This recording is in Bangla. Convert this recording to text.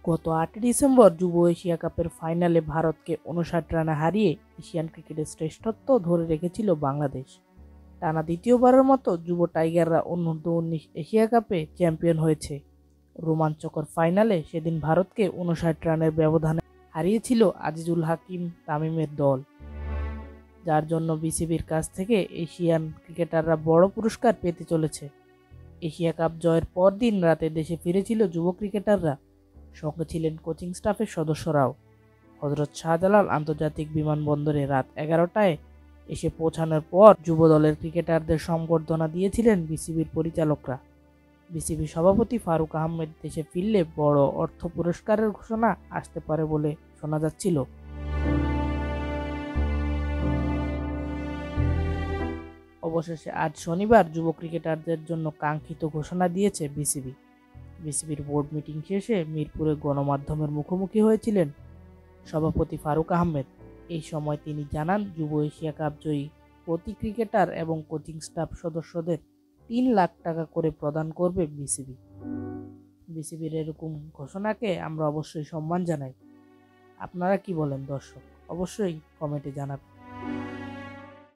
গত 8 ডিসেম্বর যুব এশিয়া কাপের ফাইনালে ভারতকে 59 রানে হারিয়ে এশিয়ান ক্রিকেটের শ্রেষ্ঠত্ব ধরে রেখেছিল বাংলাদেশ। টানা দ্বিতীয়বারের মতো যুব টাইগাররা অনূর্ধ্ব-19 এশিয়া কাপে চ্যাম্পিয়ন হয়েছে। রোমাঞ্চকর ফাইনালে সেদিন ভারতকে 59 রানের ব্যবধানে হারিয়েছিল আজিজুল হাকিম তামিমের দল, যার জন্য বিসিবির কাছ থেকে এশিয়ান ক্রিকেটাররা বড় পুরস্কার পেতে চলেছে। এশিয়া কাপ জয়ের পর দিন রাতে দেশে ফিরেছিল যুব ক্রিকেটাররা, সঙ্গে ছিলেন কোচিং স্টাফের সদস্যরাও। হযরত শাহজালাল আন্তর্জাতিক বিমানবন্দরে রাত 11টায় এসে পৌঁছানোর পর যুব দলের ক্রিকেটারদের সংবর্ধনা দিয়েছিলেন বিসিবির পরিচালকরা। বিসিবি সভাপতি ফারুক আহমেদ দেশে ফিরলে বড় অর্থ পুরস্কারের ঘোষণা আসতে পারে বলে শোনা যাচ্ছিল। অবশেষে আজ শনিবার যুব ক্রিকেটারদের জন্য কাঙ্ক্ষিত ঘোষণা দিয়েছে বিসিবি। বিসিবির বোর্ড মিটিং শেষে মিরপুরে গণমাধ্যমের মুখোমুখি হয়েছিলেন সভাপতি ফারুক আহমেদ। এই সময় তিনি জানান, যুব এশিয়া কাপ জয়ী প্রতি ক্রিকেটার এবং কোচিং স্টাফ সদস্যদের 3 লাখ টাকা করে প্রদান করবে বিসিবি। বিসিবির এরকম ঘোষণাকে আমরা অবশ্যই সম্মান জানাই। আপনারা কি বলেন দর্শক? অবশ্যই কমেন্টে জানাবেন।